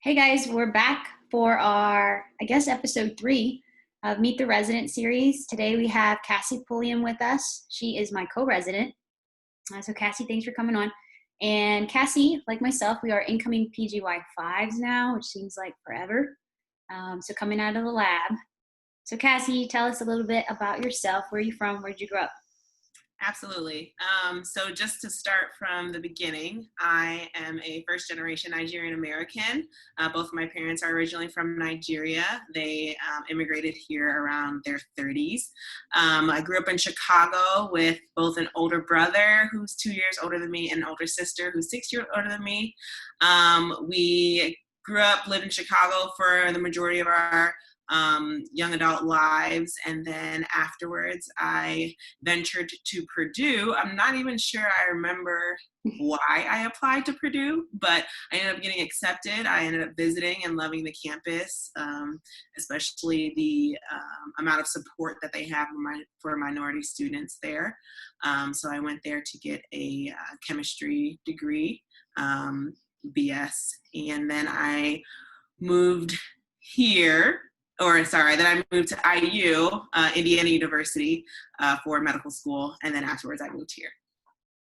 Hey guys, we're back for our, episode 3 of Meet the Resident series. Today we have Cassie Pulliam with us. She is my co-resident. So Cassie, thanks for coming on. And Cassie, like myself, we are incoming PGY 5s now, which seems like forever. So coming out of the lab. So Cassie, tell us a little bit about yourself. Where are you from? Where did you grow up? Absolutely. So just to start from the beginning, I am a first-generation Nigerian American. Both of my parents are originally from Nigeria. They immigrated here around their 30s. I grew up in Chicago with both an older brother who's 2 years older than me and an older sister who's 6 years older than me. We grew up, lived in Chicago for the majority of our young adult lives, and then afterwards I ventured to Purdue. I'm not even sure I remember why I applied to Purdue, but I ended up getting accepted. I ended up visiting and loving the campus, especially the amount of support that they have for minority students there. So I went there to get a chemistry degree, BS, and then I moved here then I moved to IU, Indiana University, for medical school, and then afterwards I moved here.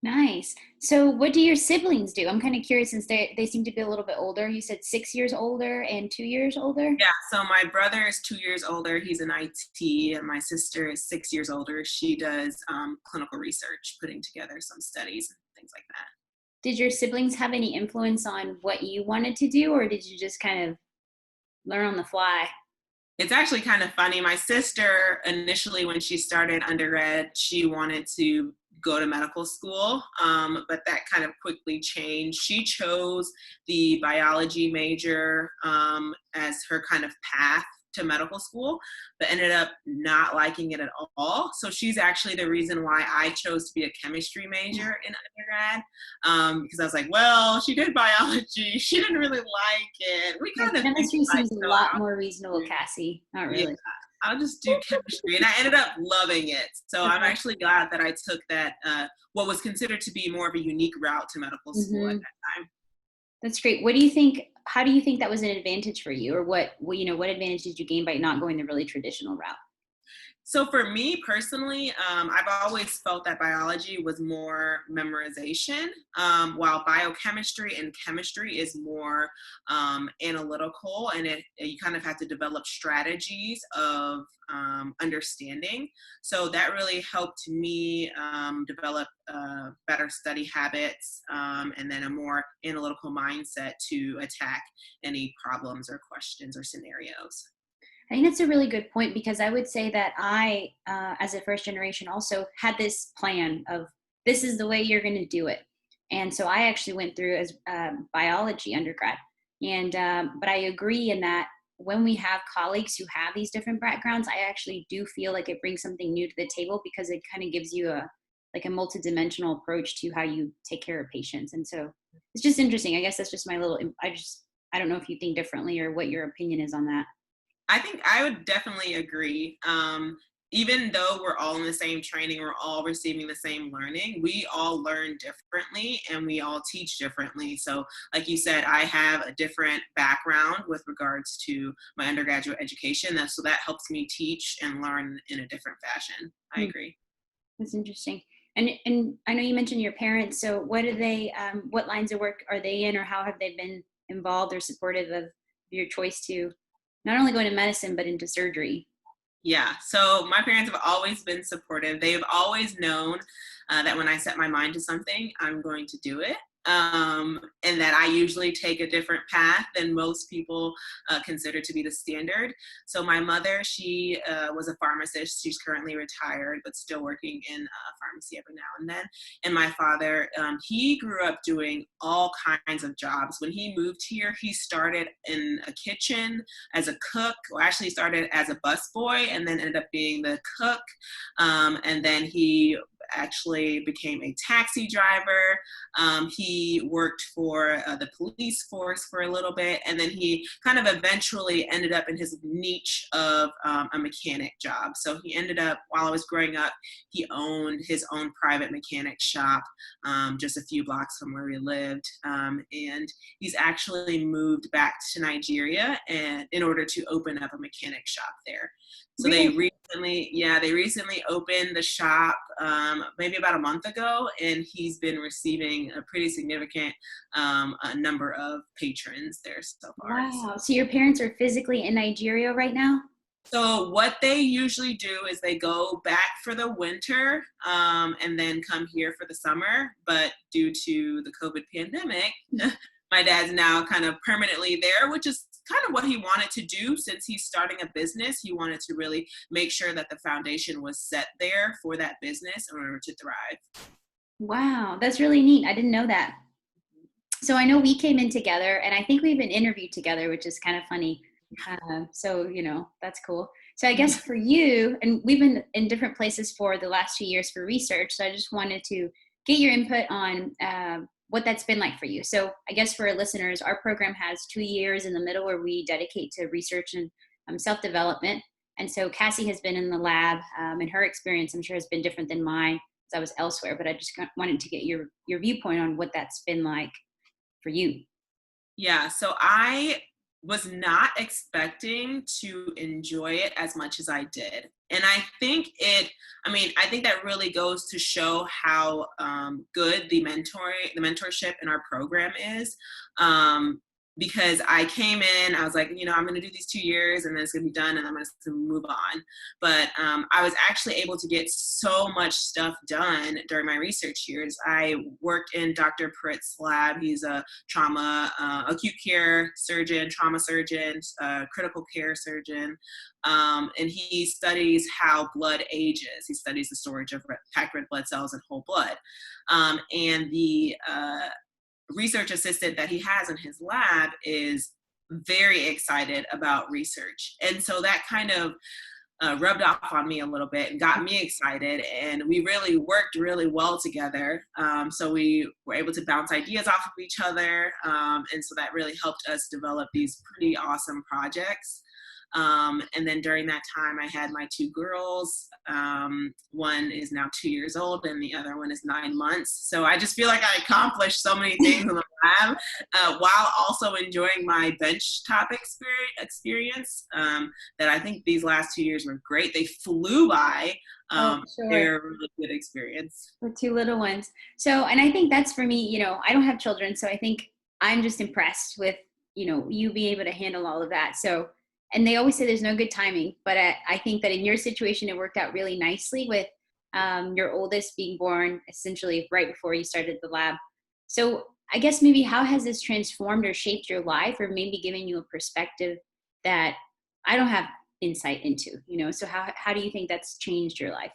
Nice. So what do your siblings do? I'm kind of curious since they seem to be a little bit older. You said 6 years older and 2 years older? Yeah, so my brother is 2 years older. He's in IT, and my sister is 6 years older. She does clinical research, putting together some studies and things like that. Did your siblings have any influence on what you wanted to do, or did you just kind of learn on the fly? It's actually kind of funny. My sister, initially when she started undergrad, she wanted to go to medical school, but that kind of quickly changed. She chose the biology major as her kind of path to medical school, but ended up not liking it at all. So she's actually the reason why I chose to be a chemistry major in undergrad, because I was like, well, she did biology. She didn't really like it. We kind of Chemistry like, seems a lot more reasonable, Cassie. Not really. yeah, I'll just do chemistry. And I ended up loving it. So I'm actually glad that I took that, what was considered to be more of a unique route to medical school at that time. That's great. What do you think? How do you think that was an advantage for you, or what advantage did you gain by not going the really traditional route? So for me personally, I've always felt that biology was more memorization, while biochemistry and chemistry is more analytical, and you kind of have to develop strategies of understanding. So that really helped me develop better study habits, and then a more analytical mindset to attack any problems or questions or scenarios. I think that's a really good point because I would say that I, as a first generation, also had this plan of this is the way you're going to do it. And so I actually went through as biology undergrad. And but I agree in that when we have colleagues who have these different backgrounds, I actually do feel like it brings something new to the table because it kind of gives you a multidimensional approach to how you take care of patients. And so it's just interesting. I guess that's just my little. I don't know if you think differently or what your opinion is on that. I think I would definitely agree. Even though we're all in the same training, we're all receiving the same learning, we all learn differently and we all teach differently. So like you said, I have a different background with regards to my undergraduate education. So that helps me teach and learn in a different fashion. I agree. That's interesting. And I know you mentioned your parents. So what do they, what lines of work are they in, or how have they been involved or supportive of your choice to not only go into medicine, but into surgery? Yeah, so my parents have always been supportive. They've always known that when I set my mind to something, I'm going to do it. And that I usually take a different path than most people consider to be the standard. So my mother, she was a pharmacist. She's currently retired, but still working in pharmacy every now and then. And my father, he grew up doing all kinds of jobs. When he moved here, he started in a kitchen as a cook, or actually started as a busboy and then ended up being the cook. And then he actually became a taxi driver. He worked for the police force for a little bit, and then he kind of eventually ended up in his niche of a mechanic job. So he ended up, while I was growing up, he owned his own private mechanic shop just a few blocks from where we lived. And he's actually moved back to Nigeria and in order to open up a mechanic shop there. So Really? they recently opened the shop maybe about a month ago, and he's been receiving a pretty significant a number of patrons there so far. Wow. So your parents are physically in Nigeria right now? So what they usually do is they go back for the winter and then come here for the summer. But due to the COVID pandemic, my dad's now kind of permanently there, which is kind of what he wanted to do since he's starting a business. He wanted to really make sure that the foundation was set there for that business in order to thrive. Wow, that's really neat. I didn't know that. So I know we came in together, and I think we've been interviewed together, which is kind of funny. So that's cool. So I guess for you, and we've been in different places for the last 2 years for research. So I just wanted to get your input on what that's been like for you. So I guess for our listeners, our program has 2 years in the middle where we dedicate to research and self-development. And so Cassie has been in the lab, and her experience, I'm sure, has been different than mine because I was elsewhere. But I just wanted to get your viewpoint on what that's been like for you. Yeah, so I was not expecting to enjoy it as much as I did. And I think that really goes to show how good the mentorship in our program is. Because I came in, I was like, I'm going to do these 2 years and then it's going to be done and I'm going to move on. But I was actually able to get so much stuff done during my research years. I worked in Dr. Pritt's lab. He's a acute care surgeon, trauma surgeon, critical care surgeon. And he studies how blood ages. He studies the storage of packed red blood cells in whole blood. And the research assistant that he has in his lab is very excited about research. And so that kind of rubbed off on me a little bit and got me excited. And we really worked really well together. So we were able to bounce ideas off of each other. And so that really helped us develop these pretty awesome projects. And then during that time, I had my two girls. One is now 2 years old and the other one is 9 months. So I just feel like I accomplished so many things in the lab while also enjoying my benchtop experience that I think these last 2 years were great. They flew by. Sure. They're a really good experience. With two little ones. So, and I think that's for me, I don't have children. So I think I'm just impressed with, you being able to handle all of that. So, and they always say there's no good timing, but I think that in your situation, it worked out really nicely with your oldest being born essentially right before you started the lab. So I guess maybe how has this transformed or shaped your life or maybe given you a perspective that I don't have insight into, so how do you think that's changed your life?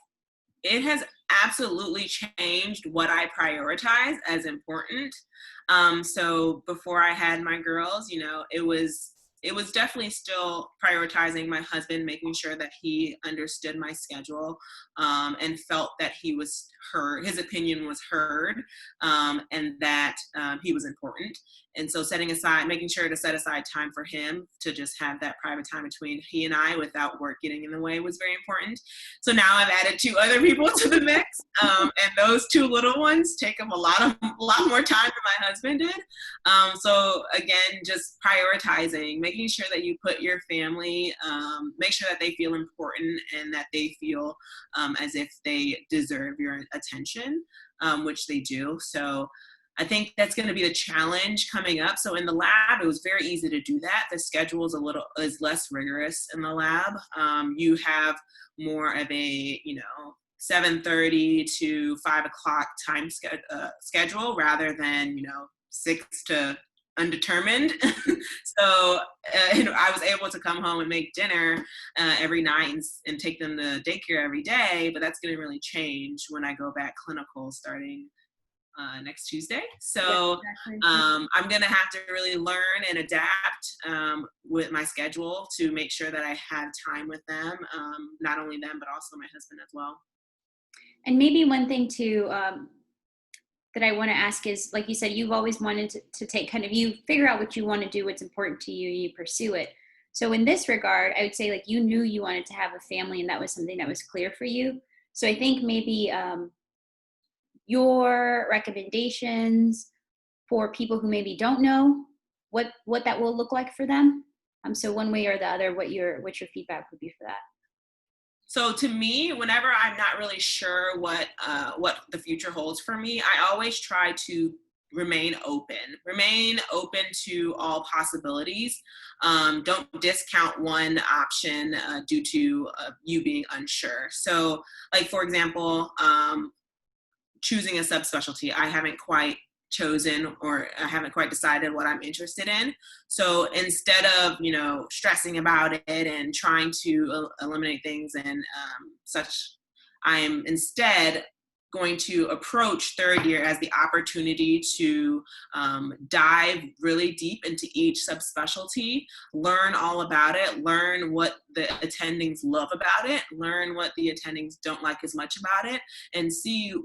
It has absolutely changed what I prioritize as important. So before I had my girls, it was definitely still prioritizing my husband, making sure that he understood my schedule and felt that he was heard, his opinion was heard, and that he was important. And so making sure to set aside time for him to just have that private time between he and I without work getting in the way was very important. So now I've added two other people to the mix, and those two little ones take up a lot more time than my husband did. So again, just prioritizing, making sure that you put your family, make sure that they feel important and that they feel as if they deserve your attention, which they do. So I think that's going to be the challenge coming up. So in the lab, it was very easy to do that. The schedule is less rigorous in the lab. You have more of a 7:30 to 5 o'clock time schedule rather than 6 to undetermined. So I was able to come home and make dinner every night and take them to daycare every day, but that's going to really change when I go back clinical starting next Tuesday. So Yeah, exactly. I'm going to have to really learn and adapt with my schedule to make sure that I have time with them, not only them, but also my husband as well. And maybe one thing to that I want to ask is, like you said, you've always wanted to take kind of, you figure out what you want to do, what's important to you, you pursue it. So in this regard, I would say like you knew you wanted to have a family and that was something that was clear for you. So I think maybe your recommendations for people who maybe don't know what that will look like for them. So one way or the other, what your feedback would be for that. So to me, whenever I'm not really sure what the future holds for me, I always try to remain open to all possibilities. Don't discount one option due to you being unsure. So, like for example, choosing a subspecialty, I haven't quite chosen or I haven't quite decided what I'm interested in. So instead of, stressing about it and trying to eliminate things and such, I'm instead going to approach third year as the opportunity to dive really deep into each subspecialty, learn all about it, learn what the attendings love about it, learn what the attendings don't like as much about it, and see,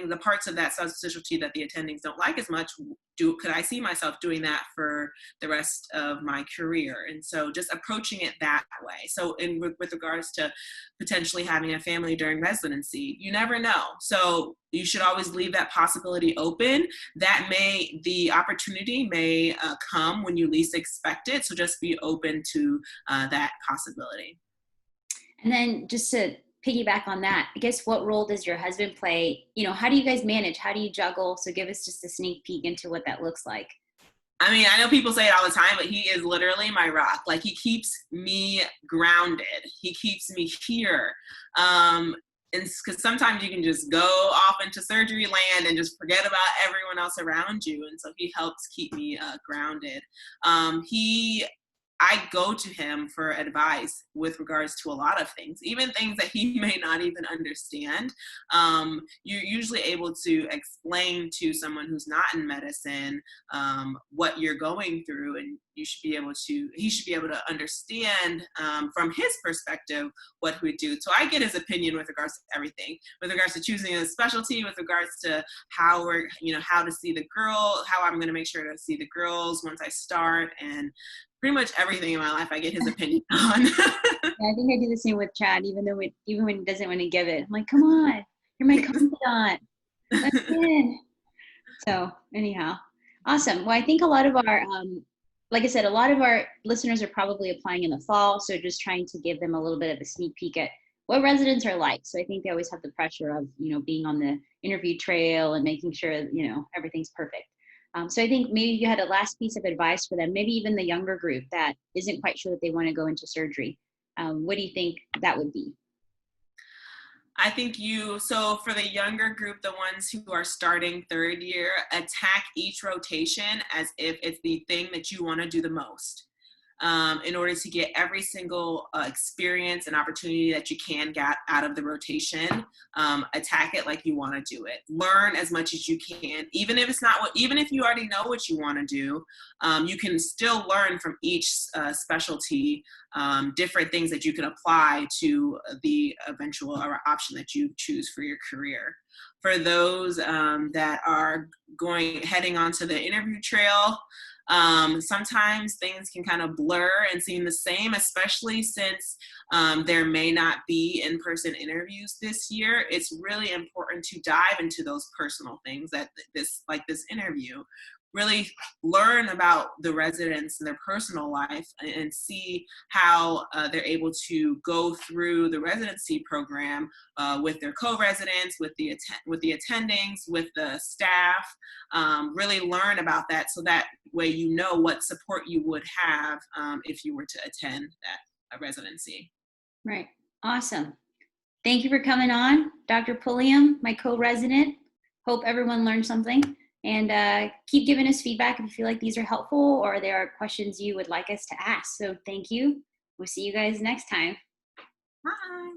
the parts of that subspecialty that the attendings don't like as much, could I see myself doing that for the rest of my career? And so just approaching it that way. So with regards to potentially having a family during residency, you never know. So you should always leave that possibility open. The opportunity may come when you least expect it. So just be open to that possibility. And then just to piggyback on that, I guess what role does your husband play? How do you guys manage? How do you juggle? So give us just a sneak peek into what that looks like. I mean, I know people say it all the time, but he is literally my rock. Like, he keeps me grounded. He keeps me here. And because sometimes you can just go off into surgery land and just forget about everyone else around you. And so he helps keep me grounded. I go to him for advice with regards to a lot of things, even things that he may not even understand. You're usually able to explain to someone who's not in medicine what you're going through, and he should be able to understand from his perspective what we do. So I get his opinion with regards to everything, with regards to choosing a specialty, with regards to how to see the girl, how I'm going to make sure to see the girls once I start, and pretty much everything in my life I get his opinion on. Yeah, I think I do the same with Chad, even when he doesn't want to give it. I'm like, come on, you're my confidant. Let me in. So anyhow, awesome. Well, I think a lot of our, like I said, a lot of our listeners are probably applying in the fall. So just trying to give them a little bit of a sneak peek at what residents are like. So I think they always have the pressure of, being on the interview trail and making sure, everything's perfect. So I think maybe you had a last piece of advice for them, maybe even the younger group that isn't quite sure that they want to go into surgery. What do you think that would be? I think so for the younger group, the ones who are starting third year, attack each rotation as if it's the thing that you want to do the most. In order to get every single experience and opportunity that you can get out of the rotation, attack it like you want to do it. Learn as much as you can, even if you already know what you want to do, you can still learn from each specialty different things that you can apply to the eventual option that you choose for your career. For those that are heading onto the interview trail, sometimes things can kind of blur and seem the same, especially since there may not be in-person interviews this year. It's really important to dive into those personal things like this interview. Really learn about the residents and their personal life and see how they're able to go through the residency program with their co-residents, with the attendings, with the staff. Really learn about that, so that way you know what support you would have if you were to attend that residency. Right. Awesome. Thank you for coming on, Dr. Pulliam, my co-resident. Hope everyone learned something. And keep giving us feedback if you feel like these are helpful or there are questions you would like us to ask. So thank you. We'll see you guys next time. Bye.